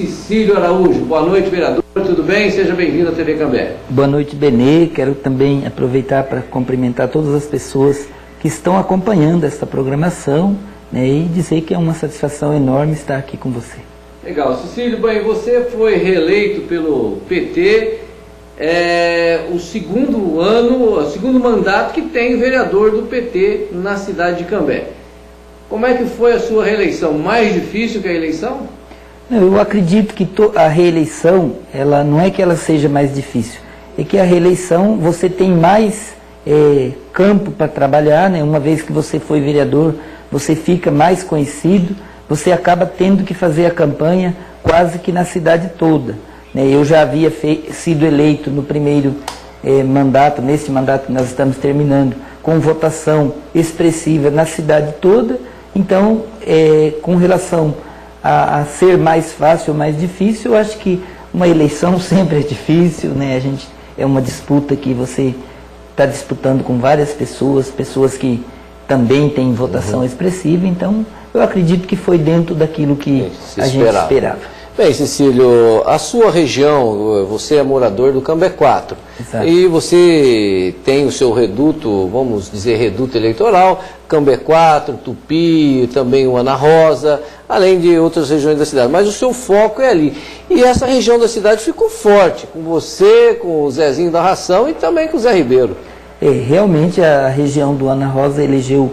Cecílio Araújo. Boa noite, vereador. Tudo bem? Seja bem-vindo à TV Cambé. Boa noite, Benê. Quero também aproveitar para cumprimentar todas as pessoas que estão acompanhando esta programação, né, e dizer que é uma satisfação enorme estar aqui com você. Legal. Cecílio, bem, você foi reeleito pelo PT, o segundo mandato que tem vereador do PT na cidade de Cambé. Como é que foi a sua reeleição? Mais difícil que a eleição? Eu acredito que a reeleição, ela não é que ela seja mais difícil, é que a reeleição você tem mais campo para trabalhar, né? Uma vez que você foi vereador, você fica mais conhecido, você acaba tendo que fazer a campanha quase que na cidade toda, né? Eu já havia sido eleito no primeiro mandato, nesse mandato que nós estamos terminando, com votação expressiva na cidade toda. Então, com relação a ser mais fácil ou mais difícil, eu acho que uma eleição sempre é difícil, né? É uma disputa que você está disputando com várias pessoas que também têm votação expressiva, então eu acredito que foi dentro daquilo que a gente esperava. Bem, Cecílio, a sua região, você é morador do Cambé 4. Exato. E você tem o seu reduto, vamos dizer, reduto eleitoral, Cambé 4, Tupi, também o Ana Rosa, além de outras regiões da cidade. Mas o seu foco é ali. E essa região da cidade ficou forte, com você, com o Zezinho da Ração e também com o Zé Ribeiro. Realmente a região do Ana Rosa elegeu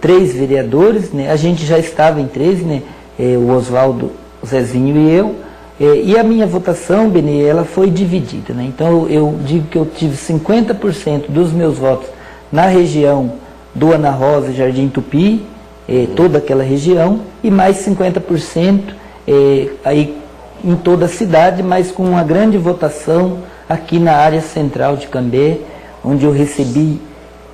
3 vereadores, né? A gente já estava em 13, né? O Oswaldo, o Zezinho e eu. E a minha votação, Benê, ela foi dividida, né? Então eu digo que eu tive 50% dos meus votos na região do Ana Rosa e Jardim Tupi, toda aquela região, e mais 50% aí em toda a cidade, mas com uma grande votação aqui na área central de Cambé, onde eu recebi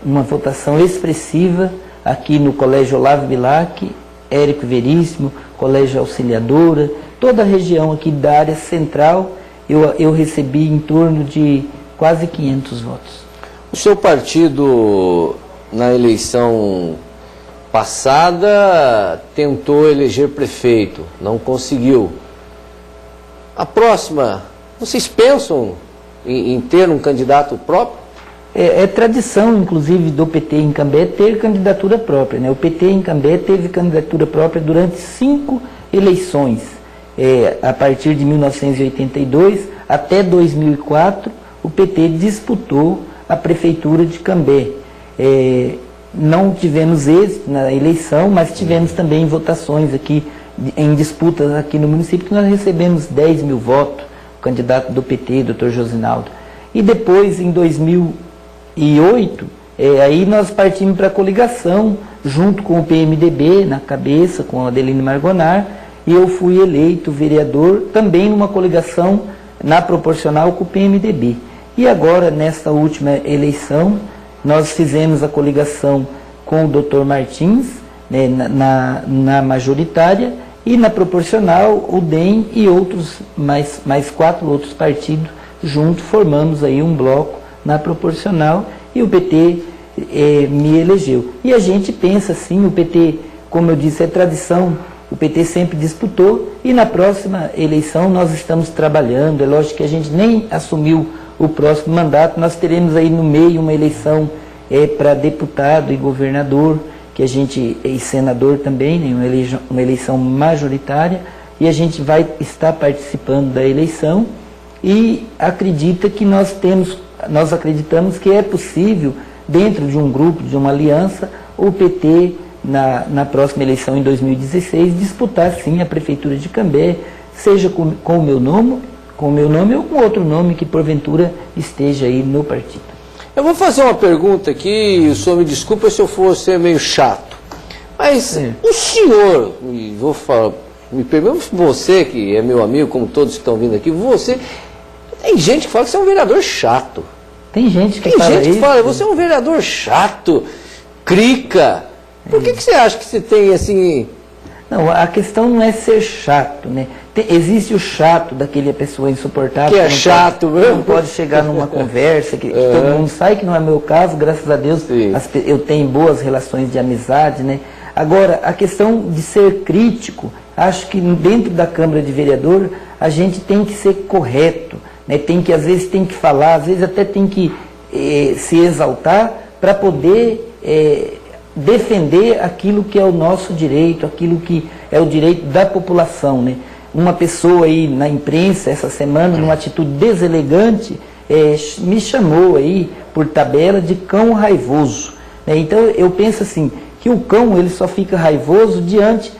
uma votação expressiva aqui no Colégio Olavo Bilac, Érico Veríssimo, Colégio Auxiliadora, toda a região aqui da área central, eu recebi em torno de quase 500 votos. O seu partido, na eleição passada, tentou eleger prefeito, não conseguiu. A próxima, vocês pensam em ter um candidato próprio? É tradição, inclusive, do PT em Cambé ter candidatura própria, né? O PT em Cambé teve candidatura própria durante 5 eleições. A partir de 1982 até 2004, o PT disputou a prefeitura de Cambé. Não tivemos êxito na eleição, mas tivemos também votações aqui, em disputas aqui no município, que nós recebemos 10 mil votos, o candidato do PT, Dr. Josinaldo. E depois, em 2008, aí nós partimos para a coligação, junto com o PMDB na cabeça, com a Adeline Margonar, e eu fui eleito vereador também numa coligação na proporcional com o PMDB. E agora, nesta última eleição, nós fizemos a coligação com o Dr. Martins, né, na majoritária, e na proporcional o DEM e outros, mais 4 outros partidos juntos, formamos aí um bloco na proporcional, e o PT me elegeu. E a gente pensa assim, o PT, como eu disse, é tradição, o PT sempre disputou, e na próxima eleição nós estamos trabalhando. É lógico que a gente nem assumiu o próximo mandato, nós teremos aí no meio uma eleição para deputado e governador, que a gente, e senador também, né, uma eleição majoritária, e a gente vai estar participando da eleição, e acredita que nós acreditamos que é possível, dentro de um grupo, de uma aliança, o PT, na próxima eleição em 2016, disputar sim a prefeitura de Cambé, seja com o meu nome ou com outro nome que porventura esteja aí no partido. Eu vou fazer uma pergunta aqui, o senhor me desculpa se eu for ser meio chato, mas o senhor, vou falar, me pergunto, você que é meu amigo, como todos que estão vindo aqui, tem gente que fala que você é um vereador chato. Tem gente que fala, você é um vereador chato, crica. Por que você acha que você tem assim... Não, a questão não é ser chato, né? Existe o chato daquele pessoa insuportável. Que é chato mesmo. Não pode chegar numa conversa, que todo mundo sabe, que não é meu caso, graças a Deus, eu tenho boas relações de amizade, né? Agora, a questão de ser crítico, acho que dentro da Câmara de Vereador a gente tem que ser correto, né? Às vezes tem que falar, às vezes até tem que se exaltar para poder defender aquilo que é o nosso direito, aquilo que é o direito da população, né? Uma pessoa aí na imprensa essa semana, numa atitude deselegante, me chamou aí por tabela de cão raivoso, né? Então eu penso assim, que o cão ele só fica raivoso diante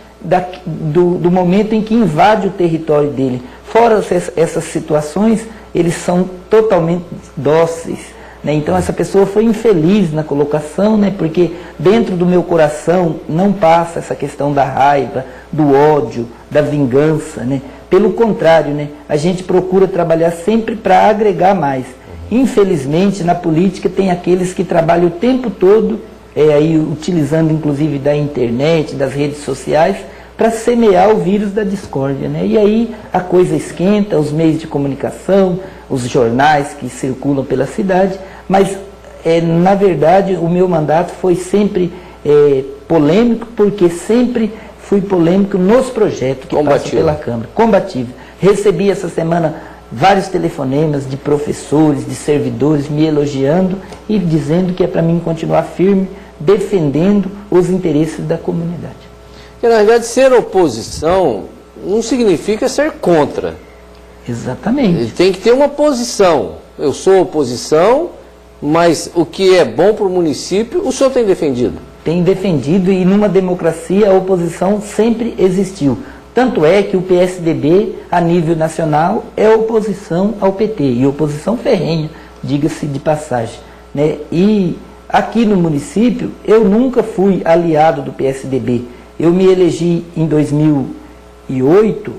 do momento em que invade o território dele. Fora essas situações, eles são totalmente dóceis, né? Então essa pessoa foi infeliz na colocação, né? Porque dentro do meu coração não passa essa questão da raiva, do ódio, da vingança, né? Pelo contrário, né? A gente procura trabalhar sempre para agregar mais. Infelizmente na política tem aqueles que trabalham o tempo todo aí utilizando inclusive da internet, das redes sociais, para semear o vírus da discórdia, né? E aí a coisa esquenta, os meios de comunicação, os jornais que circulam pela cidade, mas na verdade o meu mandato foi sempre polêmico, porque sempre fui polêmico nos projetos que passam pela Câmara, combativo. Recebi essa semana vários telefonemas de professores, de servidores me elogiando e dizendo que é para mim continuar firme, defendendo os interesses da comunidade. Porque, na verdade, ser oposição não significa ser contra. Exatamente. Ele tem que ter uma posição. Eu sou oposição, mas o que é bom para o município, o senhor tem defendido? Tem defendido, e numa democracia a oposição sempre existiu. Tanto é que o PSDB, a nível nacional, é oposição ao PT, e oposição ferrenha, diga-se de passagem, né? E aqui no município, eu nunca fui aliado do PSDB. Eu me elegi em 2008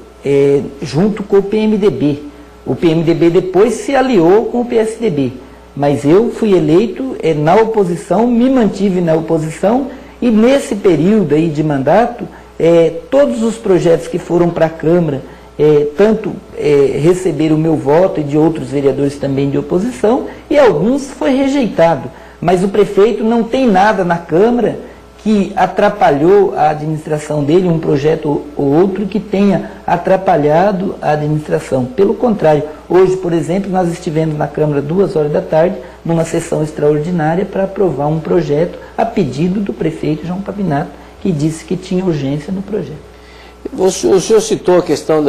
junto com o PMDB. O PMDB depois se aliou com o PSDB. Mas eu fui eleito na oposição, me mantive na oposição, e nesse período aí de mandato, todos os projetos que foram para a Câmara, tanto receberam o meu voto e de outros vereadores também de oposição, e alguns foi rejeitado. Mas o prefeito não tem nada na Câmara que atrapalhou a administração dele, um projeto ou outro que tenha atrapalhado a administração. Pelo contrário, hoje, por exemplo, nós estivemos na Câmara 2 horas da tarde, numa sessão extraordinária para aprovar um projeto a pedido do prefeito João Pavinato, que disse que tinha urgência no projeto. O senhor citou a questão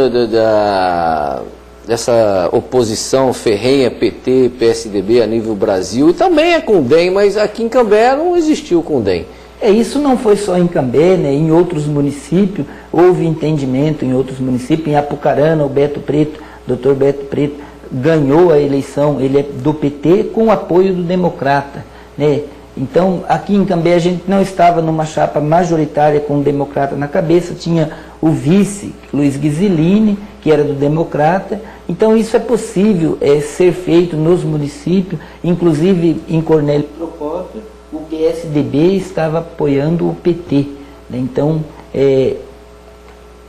dessa oposição ferrenha PT, PSDB a nível Brasil, e também é com o DEM, mas aqui em Cambé não existiu com o DEM. Isso não foi só em Cambé, né? Em outros municípios, houve entendimento em outros municípios. Em Apucarana, o Beto Preto, Dr. Beto Preto, ganhou a eleição, ele é do PT com o apoio do Democrata, né? Então, aqui em Cambé a gente não estava numa chapa majoritária com o Democrata na cabeça, tinha o vice, Luiz Ghiseline, que era do Democrata. Então, isso é possível ser feito nos municípios, inclusive em Cornélio Procópio, o PSDB estava apoiando o PT, né? Então,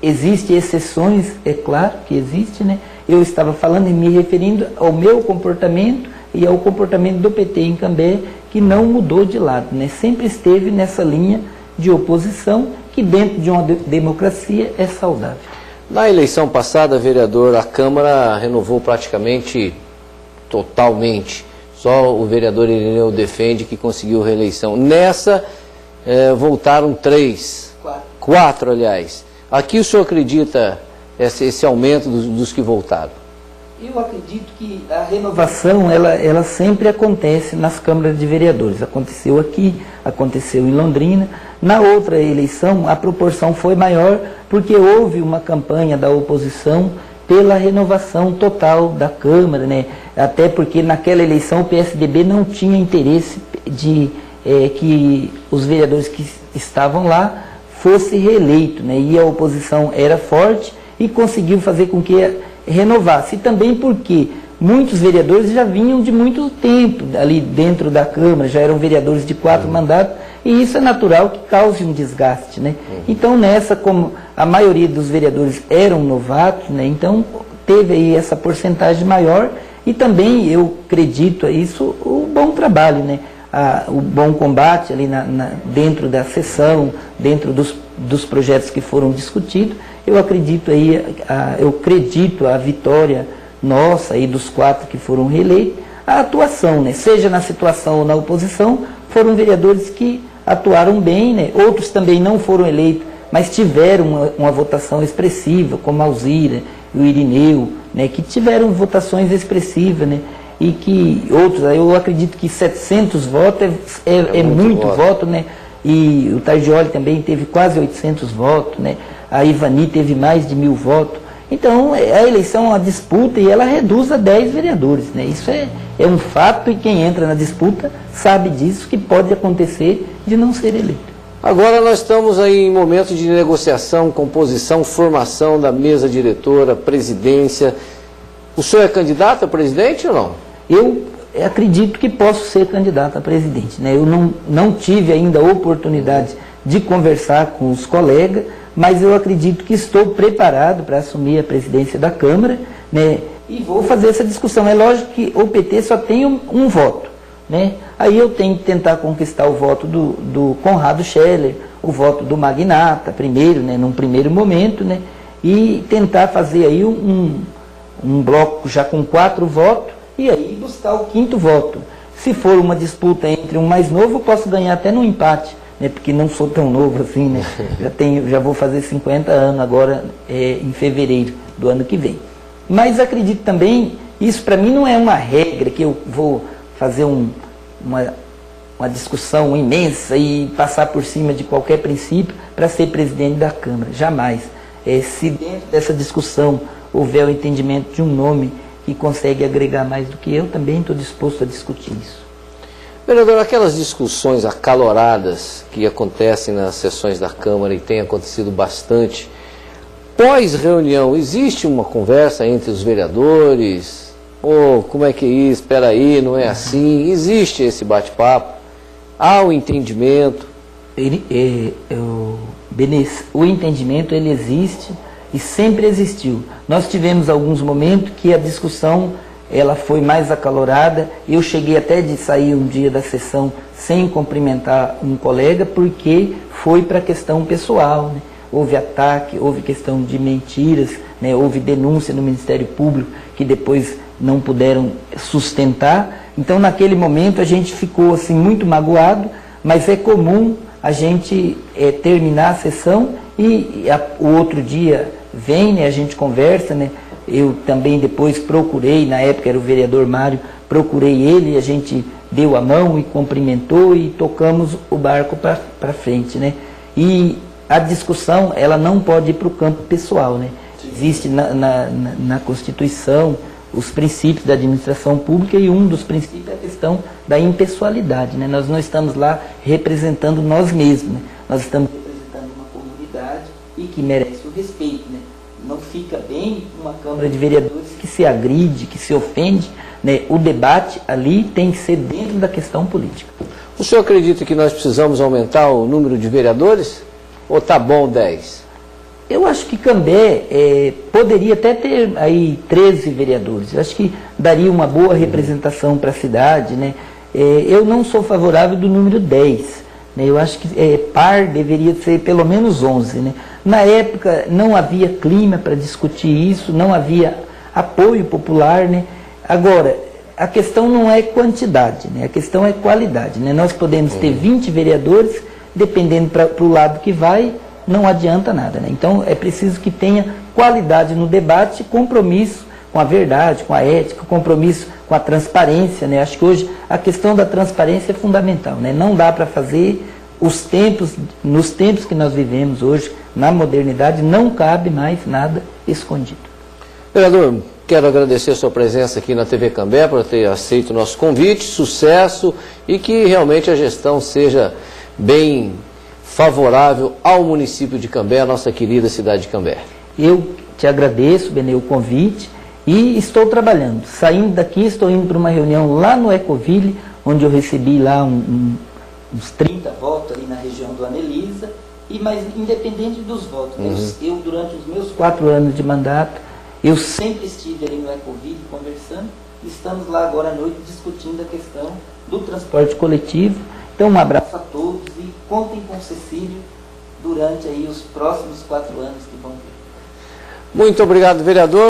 existem exceções, é claro que existe, né? Eu estava falando e me referindo ao meu comportamento e ao comportamento do PT em Cambé, que não mudou de lado, né? Sempre esteve nessa linha de oposição, que dentro de uma democracia é saudável. Na eleição passada, vereador, a Câmara renovou praticamente totalmente. Só o vereador Irineu defende que conseguiu reeleição. Nessa, voltaram 4, aliás. Aqui o senhor acredita esse aumento dos que voltaram? Eu acredito que a renovação, ela sempre acontece nas câmaras de vereadores. Aconteceu aqui, aconteceu em Londrina. Na outra eleição, a proporção foi maior, porque houve uma campanha da oposição pela renovação total da Câmara, né? Até porque naquela eleição o PSDB não tinha interesse de que os vereadores que estavam lá fossem reeleitos, né? E a oposição era forte e conseguiu fazer com que renovasse. E também porque muitos vereadores já vinham de muito tempo ali dentro da Câmara, já eram vereadores de 4 mandatos, e isso é natural que cause um desgaste, né? Então nessa, como a maioria dos vereadores eram novatos, né? Então teve aí essa porcentagem maior, e também eu acredito isso, o bom trabalho, né? O bom combate ali dentro da sessão, dentro dos projetos que foram discutidos, eu acredito a vitória nossa e dos 4 que foram reeleitos, a atuação, né? Seja na situação ou na oposição, foram vereadores que atuaram bem, né? Outros também não foram eleitos, mas tiveram uma votação expressiva, como a Alzira e o Irineu, né? Que tiveram votações expressivas, né? E que outros, eu acredito que 700 votos é muito voto, né? E o Targioli também teve quase 800 votos, né? A Ivani teve mais de 1000 votos. Então, a eleição é uma disputa e ela reduz a 10 vereadores, né? Isso é um fato e quem entra na disputa sabe disso, que pode acontecer de não ser eleito. Agora nós estamos aí em momento de negociação, composição, formação da mesa diretora, presidência. O senhor é candidato a presidente ou não? Eu acredito que posso ser candidato a presidente, né? Eu não tive ainda a oportunidade de conversar com os colegas, mas eu acredito que estou preparado para assumir a presidência da Câmara, né? E vou fazer essa discussão. É lógico que o PT só tem um voto, né? Aí eu tenho que tentar conquistar o voto do Conrado Scheller, o voto do Magnata, primeiro, né? Num primeiro momento, né? E tentar fazer aí um bloco já com 4 votos e aí buscar o 5º voto. Se for uma disputa entre um mais novo, eu posso ganhar até no empate, né? Porque não sou tão novo assim, né? Já vou fazer 50 anos agora, em fevereiro do ano que vem. Mas acredito também, isso para mim não é uma regra que eu vou fazer uma discussão imensa e passar por cima de qualquer princípio para ser presidente da Câmara, jamais. Se dentro dessa discussão houver o entendimento de um nome que consegue agregar mais do que eu, também estou disposto a discutir isso. Vereador, aquelas discussões acaloradas que acontecem nas sessões da Câmara e tem acontecido bastante, pós-reunião, existe uma conversa entre os vereadores? Como é que é isso? Espera aí, não é assim? Existe esse bate-papo? Há o entendimento? O entendimento, ele existe e sempre existiu. Nós tivemos alguns momentos que a discussão ela foi mais acalorada. Eu cheguei até de sair um dia da sessão sem cumprimentar um colega, porque foi para questão pessoal, né? Houve ataque, houve questão de mentiras, né? Houve denúncia no Ministério Público que depois não puderam sustentar. Então, naquele momento, a gente ficou assim, muito magoado, mas é comum a gente terminar a sessão e o outro dia vem, né? A gente conversa, né? Eu também depois procurei, na época era o vereador Mário, procurei ele, a gente deu a mão e cumprimentou e tocamos o barco para frente, né? E a discussão, ela não pode ir para o campo pessoal, né? Existe na Constituição os princípios da administração pública e um dos princípios é a questão da impessoalidade, né? Nós não estamos lá representando nós mesmos, né? Nós estamos representando uma comunidade e que merece o respeito, né? Não fica bem uma Câmara de Vereadores que se agride, que se ofende, né? O debate ali tem que ser dentro da questão política. O senhor acredita que nós precisamos aumentar o número de vereadores? Ou tá bom 10? Eu acho que Cambé poderia até ter aí 13 vereadores. Eu acho que daria uma boa representação para a cidade, né? Eu não sou favorável do número 10. Né? Eu acho que par deveria ser pelo menos 11. Né? Na época não havia clima para discutir isso, não havia apoio popular. Né? Agora, a questão não é quantidade, né? A questão é qualidade. Né? Nós podemos ter 20 vereadores, dependendo para o lado que vai, não adianta nada. Né? Então é preciso que tenha qualidade no debate, compromisso com a verdade, com a ética, compromisso com a transparência. Né? Acho que hoje a questão da transparência é fundamental. Né? Não dá para fazer nos tempos que nós vivemos hoje, na modernidade, não cabe mais nada escondido. Vereador, quero agradecer a sua presença aqui na TV Cambé, por ter aceito o nosso convite, sucesso e que realmente a gestão seja bem favorável ao município de Cambé, a nossa querida cidade de Cambé. Eu te agradeço, Benê, o convite e estou trabalhando. Saindo daqui, estou indo para uma reunião lá no Ecoville, onde eu recebi lá uns 30 votos ali na região do Anelisa, mas independente dos votos, eu durante os meus 4 anos de mandato, eu sempre estive ali no Ecoville conversando, estamos lá agora à noite discutindo a questão do transporte coletivo. Então, um abraço a todos e contem com o Cecílio durante aí os próximos 4 anos que vão vir. Muito obrigado, vereador.